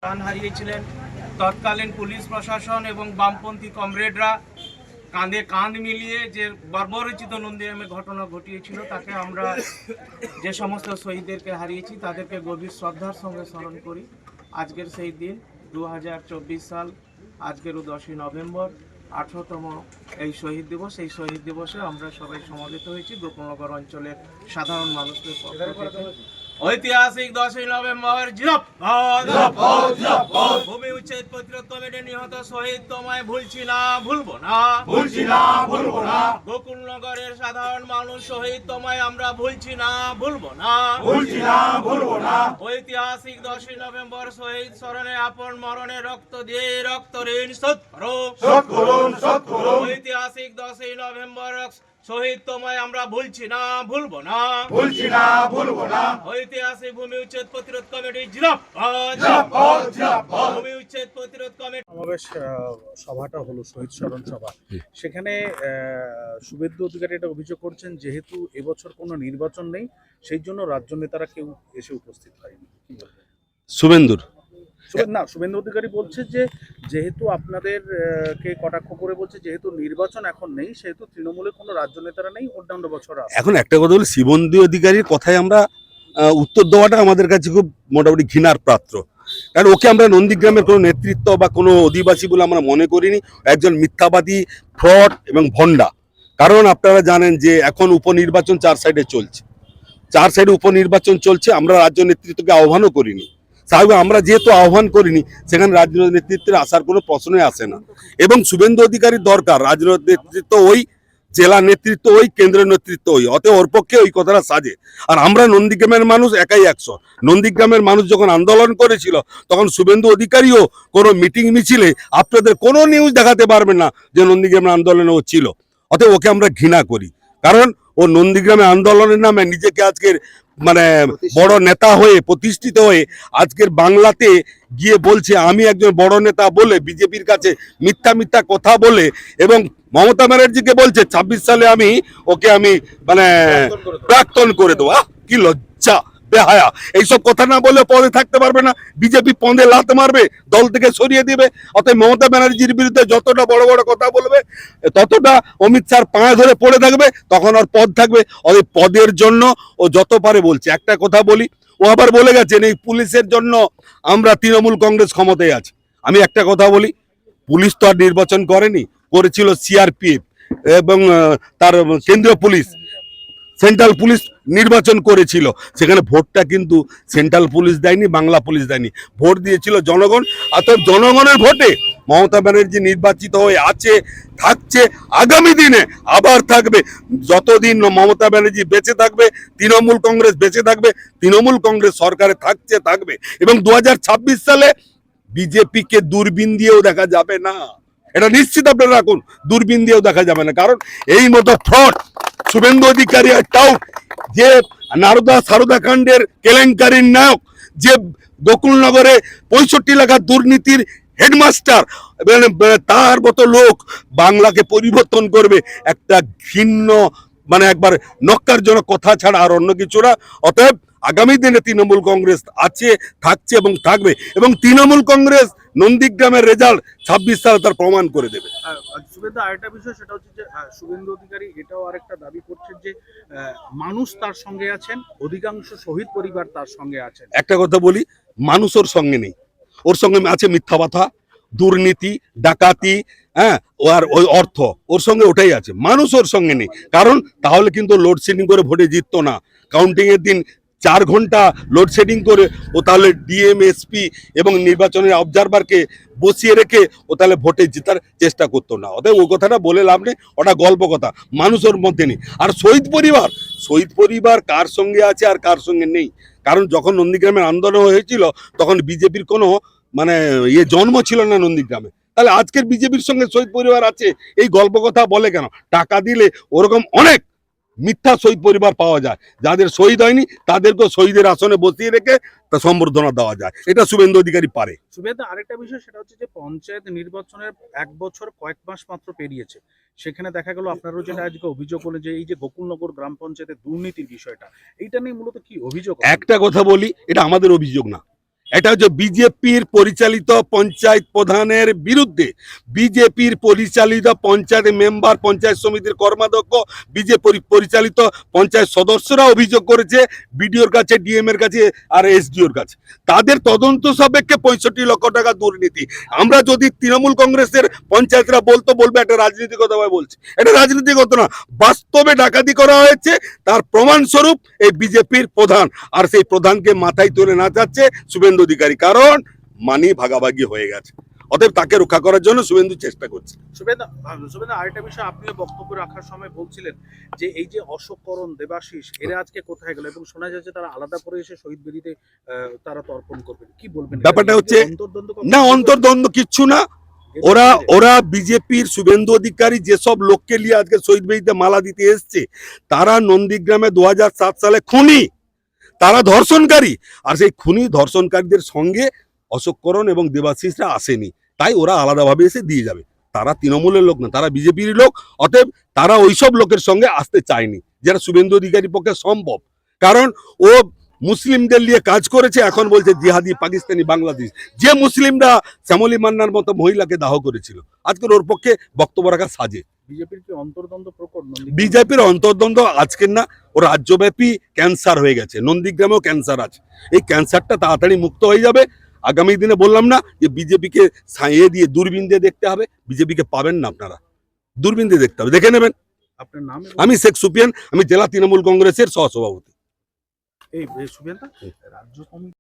প্রাণ হারিয়েছিলেন। তৎকালীন পুলিশ প্রশাসন এবং বামপন্থী কমরেডরা কাঁধে কাঁধ মিলিয়ে যে বর্বরচিত নন্দীগ্রামে ঘটনা ঘটিয়েছিল, তাকে আমরা যে সমস্ত শহীদদেরকে হারিয়েছি তাদেরকে গভীর শ্রদ্ধার সঙ্গে স্মরণ করি। আজকের সেই দিন 2024 সাল, আজকেরও 10ই নভেম্বর 18তম এই শহীদ দিবস। এই শহীদ দিবসে আমরা সবাই সমবেত হয়েছি গোকুলনগর অঞ্চলের সাধারণ মানুষদের পক্ষ থেকে। ঐতিহাসিক 10ই নভেম্বর ভূমি উচ্ছেদ প্রতিরোধ কমিটি নিহত শহীদ তোমায় ভুলছি না, ভুলবো না, ভুলছি না, ভুলবো না, গোকুলনগরের সাধারণ মানুষ শহীদ তোমায় আমরা ভুলছি না, ভুলবো না, ভুলছি না, ভুলবো না। ঐতিহাসিক 10ই নভেম্বর শহীদ স্মরণে আপন মরণে রক্ত দিয়ে রক্ত ঋণ শোধ করো, শোধ করুন, শোধ করুন। ঐতিহাসিক 10ই নভেম্বর শহীদ তোমায় আমরা ভুলছি না, ভুলবো না, ভুলছি না, ভুলবো না। ঐতিহাসিক ভূমি উচ্ছেদ প্রতিরোধ কমিটি জিন্দাবাদ, জিন্দাবাদ, জিন্দাবাদ। ভূমি উচ্ছেদ প্রতিরোধ কমিটি। সমাবেশ সভাটা হলো শহীদ স্মরণ সভা। সেখানে শুভেন্দু অধিকারী এটা অভিযোগ করছেন, যেহেতু এবছর কোনো নির্বাচন নেই, সেই জন্য রাজ্য নেতারা কেউ এসে উপস্থিত হয়নি। শুভেন্দুর শুভেন্দু অধিকারী বলছে যে যেহেতু আপনাদের কে কটাক্ষ করে বলছে, যেহেতু নির্বাচন এখন নেই, সেহেতু তৃণমূলে কোনো রাজ্য নেতারা নেই, অন্যান্য বছর আছে। এখন একটা কথা বলি, শুভেন্দু অধিকারীর কথায় আমরা উত্তর দেওয়াটা আমাদের কাছে খুব মোটামুটি ঘৃণার পাত্র। কারণ ওকে আমরা নন্দীগ্রামের কোনো নেতৃত্ব বা কোনো অধিবাসী বলে আমরা মনে করিনি। একজন মিথ্যাবাদী, ফ্রড এবং ভণ্ডা। কারণ আপনারা জানেন যে এখন উপনির্বাচন 4 সাইডে চলছে, 4 সাইডে উপনির্বাচন চলছে। আমরা রাজ্য নেতৃত্বকে আহ্বানও করিনি। স্বাভাবিক, আমরা যেহেতু আহ্বান করিনি, সেখানে রাজ্য নেতৃত্বের আসার কোনো প্রশ্নই আসে না। এবং শুভেন্দু অধিকারীর দরকার রাজনৈতিক নেতৃত্ব ওই, জেলা নেতৃত্ব ওই, কেন্দ্রীয় নেতৃত্ব ওই, অতএব ওর পক্ষে ওই কথাটা সাজে। আর আমরা নন্দীগ্রামের মানুষ একাই 100। নন্দীগ্রামের মানুষ যখন আন্দোলন করেছিল, তখন শুভেন্দু অধিকারীও কোনো মিটিং মিছিলে আপনাদের কোনো নিউজ দেখাতে পারবেন না যে নন্দীগ্রামের আন্দোলনে ও ছিল। অতএব ওকে আমরা ঘৃণা করি। কারণ ও নন্দীগ্রামে আন্দোলনের নামে নিজেকে আজকের মানে বড় নেতা হয়ে প্রতিষ্ঠিত হয়ে আজকের বাংলাতে গিয়ে বলছে আমি একজন বড় নেতা বলে, বিজেপির কাছে মিথ্যা মিথ্যা কথা বলে, এবং মমতা ব্যানার্জিকে বলছে 26 সালে ওকে আমি মানে প্রাক্তন করে দেবো। কি লজ্জা, বেহায়া। এইসব কথা না বলে পদে থাকতে পারবে না। বিজেপি পদে লাত মারবে, দল থেকে সরিয়ে দিবে। অতএব মমতা ব্যানার্জির বিরুদ্ধে যতটা বড় বড় কথা বলবে, ততটা অমিত শাহর পায়ে ধরে পড়ে থাকবে, তখন ওর পদ থাকবে। অতএব পদের জন্য ও যত পারে বলছে। একটা কথা বলি, ও আবার বলে গেছেন এই পুলিশের জন্য আমরা তৃণমূল কংগ্রেস ক্ষমতায় আছে। আমি একটা কথা বলি, পুলিশ তো আর নির্বাচন করেনি, করেছিল সিআরপিএফ এবং তার কেন্দ্রীয় পুলিশ, সেন্ট্রাল পুলিশ নির্বাচন করেছিল। সেখানে ভোটটা কিন্তু সেন্ট্রাল পুলিশ দেয়নি, বাংলা পুলিশ দেয়নি, ভোট দিয়েছিল জনগণ। অর্থাৎ জনগণের ভোটে মমতা ব্যানার্জি নির্বাচিত হয়ে আছে, থাকছে, আগামী দিনে আবার থাকবে। যতদিন মমতা ব্যানার্জি বেঁচে থাকবে, তৃণমূল কংগ্রেস বেঁচে থাকবে, তৃণমূল কংগ্রেস সরকারে থাকবে। এবং 2026 সালে বিজেপিকে দূরবীন দিয়েও দেখা যাবে না, এটা নিশ্চিত আপনারা রাখুন। দূরবীন দিয়েও দেখা যাবে না। কারণ এই মতো ফ্রড শুভেন্দু অধিকারী টাউট, যে নারদা সারদা কাণ্ডের কেলেঙ্কারির নায়ক, যে গোকুলনগরে 65 লাখ দুর্নীতির হেডমাস্টার, তার মতো লোক বাংলাকে পরিবর্তন করবে একটা ঘৃণ্য মানে একবার নক্কারজনক কথা ছাড়া আর অন্য কিছু না। অতএব আগামী দিনে তৃণমূল কংগ্রেস আছে, থাকছে এবং থাকবে। এবং তৃণমূল কংগ্রেস নন্দীগ্রামের রেজাল্ট 26 সালে তার প্রমাণ করে দেবে। শুভেন্দু আরেকটা বিষয়, সেটা হচ্ছে যে শুভেন্দু অধিকারী এটাও আরেকটা দাবি করছেন যে মানুষ তার সঙ্গে আছেন, অধিকাংশ শহীদ পরিবার তার সঙ্গে আছেন। একটা কথা বলি, মানুষ ওর সঙ্গে নেই, ওর সঙ্গে আছে মিথ্যা কথা, দুর্নীতি, ডাকাতি, হ্যাঁ, আর ওই অর্থ, ওর সঙ্গে ওটাই আছে। মানুষ ওর সঙ্গে নেই। কারণ তাহলে কিন্তু লোডশেডিং করে ভোটে জিততো না। কাউন্টিং এর দিন 4 ঘন্টা লোডশেডিং করে ও তাহলে ডিএম, এসপি এবং নির্বাচনের অবজারভারকে বসিয়ে রেখে ও তাহলে ভোটে জেতার চেষ্টা করতো না। অতএব ওই কথাটা বলে লাভ নেই, ওটা গল্প কথা, মানুষ ওর মধ্যে নেই। আর শহীদ পরিবার কার সঙ্গে আছে আর কার সঙ্গে নেই। কারণ যখন নন্দীগ্রামের আন্দোলন হয়েছিল, তখন বিজেপির কোনো মানে জন্ম ছিল না নন্দীগ্রামে। তাহলে আজকের বিজেপির সঙ্গে শহীদ পরিবার আছে, এই গল্প কথা বলে কেন? টাকা দিলে ওরকম অনেক মিথ্যা শহীদ পরিবার পাওয়া যায়, যাদের শহীদ হয়নি তাদেরকেও শহীদের আসনে বসিয়ে রেখে তা সম্বর্ধনা দেওয়া যায়। এটা শুভেন্দু অধিকারী পারে। শুভেন্দু আরেকটা বিষয়, সেটা হচ্ছে যে পঞ্চায়েত নির্বাচনের 1 বছর কয়েক মাস মাত্র পেরিয়েছে। সেখানে দেখা গেল আপনারও যেটা আজকে অভিযোগ হলো যে এই যে গোকুলনগর গ্রাম পঞ্চায়েতের দুর্নীতির বিষয়টা, এইটা নিয়ে মূলত কি অভিযোগ? একটা কথা বলি, এটা আমাদের অভিযোগ না, এটা হচ্ছে বিজেপির পরিচালিত পঞ্চায়েত প্রধানের বিরুদ্ধে বিজেপির পরিচালিত পঞ্চায়েত মেম্বার, পঞ্চায়েত সমিতির কর্মাধ্যক্ষ, বিজেপি পরিচালিত পঞ্চায়েত সদস্যরা অভিযোগ করেছে বিডিওর কাছে, ডিএম এর কাছে আর এসডিওর কাছে। তাদের তদন্ত সাপেক্ষে 65 লক্ষ টাকা দুর্নীতি। আমরা যদি তৃণমূল কংগ্রেসের পঞ্চায়েতরা বলবে এটা রাজনীতিগতভাবে বলছে, এটা রাজনীতিগত না, বাস্তবে ডাকাতি করা হয়েছে। তার প্রমাণস্বরূপ এই বিজেপির প্রধান, আর সেই প্রধানকে মাথায় তুলে নাচাচ্ছে শুভেন্দু অধিকারী, কারণ মানি ভাগাভাগি হয়ে গেছে। অতএব তাকে রক্ষা করার জন্য শুভেন্দু চেষ্টা করছে। শুভেন্দু, আরেকটা বিষয় আপনিও বক্তব্য রাখার সময় বলছিলেন যে এই যে অশোক করণ, দেবাশিস, এরা আজকে কোথায় গেল, এবং শোনা যাচ্ছে তারা আলাদা করে এসে শহীদ বেদিতে তারা তর্পণ করবেন, কি বলবেন? ব্যাপারটা হচ্ছে না, অন্তর্দ্বন্দ্ব কিচ্ছু না। ওরা বিজেপির শুভেন্দু অধিকারী যেসব লোককে নিয়ে আজকে শহীদ বেদিতে মালা দিতে এসছে, তারা নন্দীগ্রামে 2007 সালে খুনি, তারা ধর্ষণকারী। আর সেই খুনি ধর্ষণকারীদের সঙ্গে অশোক করণ এবং দেবাশিসরা আসেনি, তাই ওরা আলাদাভাবে এসে দিয়ে যাবে। তারা তৃণমূলের লোক না, তারা বিজেপির লোক। অতএব তারা ওইসব লোকের সঙ্গে আসতে চায়নি, যেটা শুভেন্দু অধিকারীর পক্ষে সম্ভব। কারণ ও মুসলিমদের নিয়ে কাজ করেছে, এখন বলছে জিহাদি, পাকিস্তানি, বাংলাদেশ। যে মুসলিমরা শ্যামলী মান্নার মতো মহিলাকে দাহ করেছিল, আজকের ওর পক্ষে বক্তব্য রাখা সাজে। বিজেপির কি অন্তর্দ্বন্দ্ব প্রকট? বিজেপির অন্তর্দ্বন্দ্ব আজকের না, ও রাজ্যব্যাপী ক্যান্সার হয়ে গেছে। নন্দীগ্রামেও ক্যান্সার আছে, এই ক্যান্সারটা তাড়াতাড়ি মুক্ত হয়ে যাবে। আগামী দিনে বললাম না যে বিজেপিকে ছাইয়ে দিয়ে দূরবীন দিয়ে দেখতে হবে, বিজেপিকে পাবেন না আপনারা, দূরবীন দিয়ে দেখতে হবে, দেখে নেবেন। আপনার নাম? আমি শেখ সুপিয়ান, আমি জেলা তৃণমূল কংগ্রেসের সহসভাপতি। এই শুভেন্দু, রাজ্য কমিটি